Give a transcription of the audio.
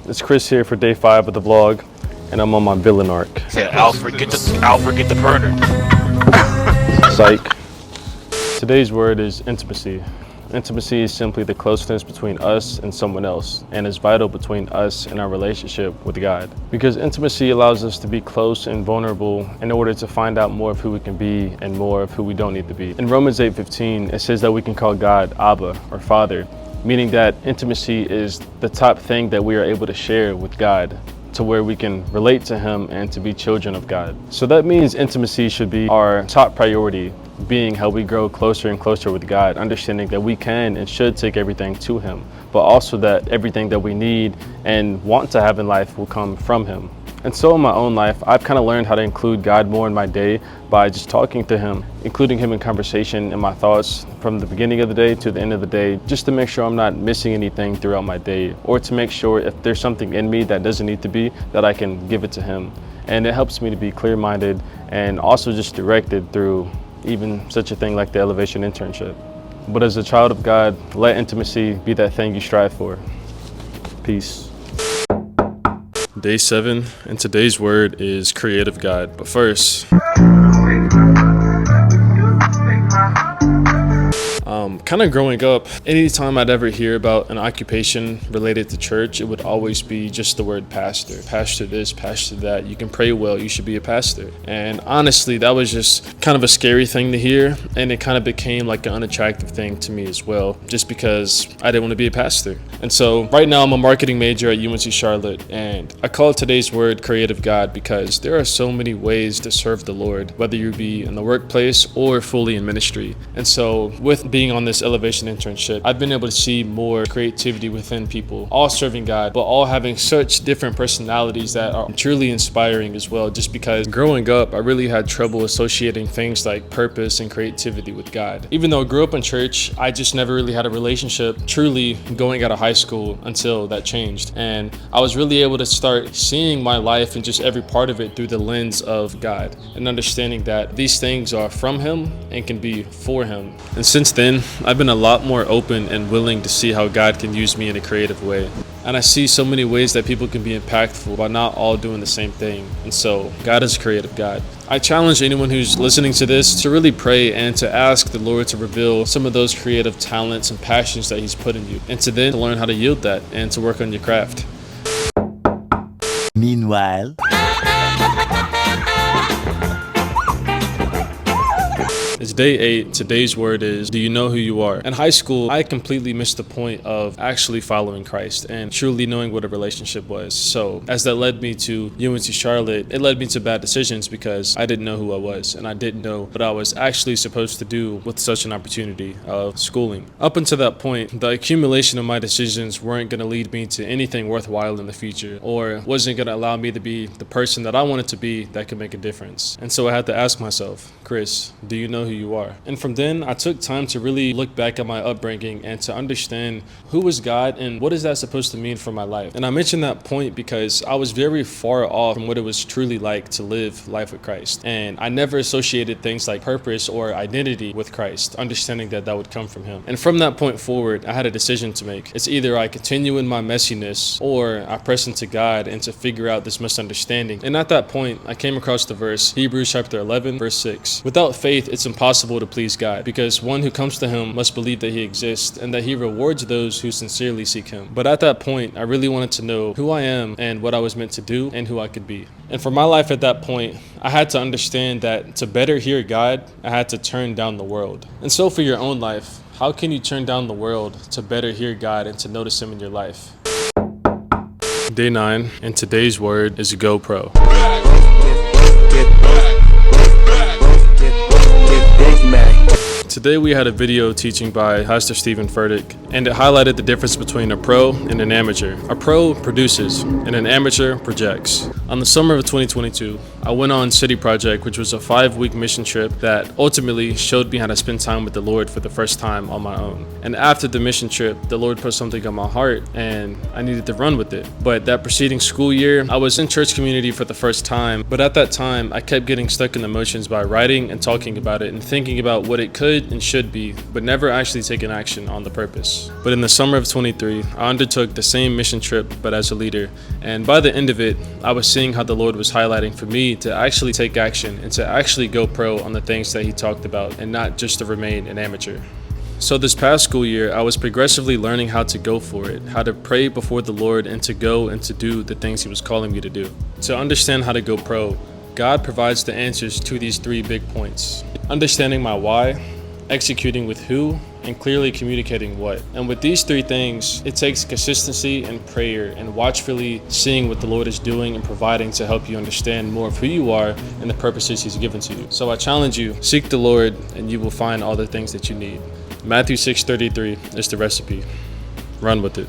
It's Chris here for day 5 of the vlog, and I'm on my villain arc. Said Alfred, get the burner. Psych. Today's word is intimacy. Intimacy is simply the closeness between us and someone else, and is vital between us and our relationship with God. Because intimacy allows us to be close and vulnerable in order to find out more of who we can be and more of who we don't need to be. In Romans 8:15, it says that we can call God Abba, or Father, meaning that intimacy is the top thing that we are able to share with God, to where we can relate to Him and to be children of God. So that means intimacy should be our top priority, being how we grow closer and closer with God, understanding that we can and should take everything to Him, but also that everything that we need and want to have in life will come from Him. And so in my own life, I've kind of learned how to include God more in my day by just talking to Him, including Him in conversation and my thoughts from the beginning of the day to the end of the day, just to make sure I'm not missing anything throughout my day, or to make sure if there's something in me that doesn't need to be, that I can give it to Him. And it helps me to be clear-minded and also just directed through even such a thing like the Elevation internship. But as a child of God, let intimacy be that thing you strive for. Peace. Day 7, and today's word is creative God. But first, kind of growing up, anytime I'd ever hear about an occupation related to church, it would always be just the word pastor. Pastor this, pastor that. You can pray well, you should be a pastor. And honestly, that was just kind of a scary thing to hear, and it kind of became like an unattractive thing to me as well, just because I didn't want to be a pastor. And so right now I'm a marketing major at UNC Charlotte, and I call today's word creative God because there are so many ways to serve the Lord, whether you be in the workplace or fully in ministry. And so with being on this Elevation internship, I've been able to see more creativity within people, all serving God, but all having such different personalities that are truly inspiring as well, just because growing up, I really had trouble associating things like purpose and creativity with God. Even though I grew up in church, I just never really had a relationship truly going out of high school until that changed. And I was really able to start seeing my life and just every part of it through the lens of God, and understanding that these things are from Him and can be for Him. And since then, I've been a lot more open and willing to see how God can use me in a creative way. And I see so many ways that people can be impactful by not all doing the same thing. And so God is a creative God. I challenge anyone who's listening to this to really pray and to ask the Lord to reveal some of those creative talents and passions that He's put in you, and to then to learn how to yield that and to work on your craft. Meanwhile, it's day 8. Today's word is, do you know who you are? In high school, I completely missed the point of actually following Christ and truly knowing what a relationship was. So as that led me to UNC Charlotte, it led me to bad decisions because I didn't know who I was, and I didn't know what I was actually supposed to do with such an opportunity of schooling. Up until that point, the accumulation of my decisions weren't going to lead me to anything worthwhile in the future, or wasn't going to allow me to be the person that I wanted to be that could make a difference. And so I had to ask myself, Chris, do you know who you are? And from then, I took time to really look back at my upbringing and to understand who was God and what is that supposed to mean for my life. And I mentioned that point because I was very far off from what it was truly like to live life with Christ. And I never associated things like purpose or identity with Christ, understanding that that would come from Him. And from that point forward, I had a decision to make. It's either I continue in my messiness or I press into God and to figure out this misunderstanding. And at that point, I came across the verse, Hebrews chapter 11, verse 6. Without faith, it's impossible to please God, because one who comes to Him must believe that He exists and that He rewards those who sincerely seek Him. But at that point, I really wanted to know who I am and what I was meant to do and who I could be. And for my life at that point, I had to understand that to better hear God, I had to turn down the world. And so for your own life, how can you turn down the world to better hear God and to notice Him in your life? Day 9, and today's word is GoPro. Today we had a video teaching by Pastor Stephen Furtick, and it highlighted the difference between a pro and an amateur. A pro produces, and an amateur projects. On the summer of 2022, I went on City Project, which was a 5-week mission trip that ultimately showed me how to spend time with the Lord for the first time on my own. And after the mission trip, the Lord put something on my heart, and I needed to run with it. But that preceding school year, I was in church community for the first time, but at that time, I kept getting stuck in the motions by writing and talking about it and thinking about what it could and should be, but never actually taking action on the purpose. this. But in the summer of 23, I undertook the same mission trip, but as a leader. And by the end of it, I was seeing how the Lord was highlighting for me to actually take action and to actually go pro on the things that He talked about and not just to remain an amateur. So this past school year, I was progressively learning how to go for it, how to pray before the Lord and to go and to do the things He was calling me to do. To understand how to go pro, God provides the answers to these 3 big points. Understanding my why, executing with who, and clearly communicating what. And with these 3 things, it takes consistency and prayer and watchfully seeing what the Lord is doing and providing to help you understand more of who you are and the purposes He's given to you. So I challenge you, seek the Lord and you will find all the things that you need. Matthew 6:33 is the recipe. Run with it.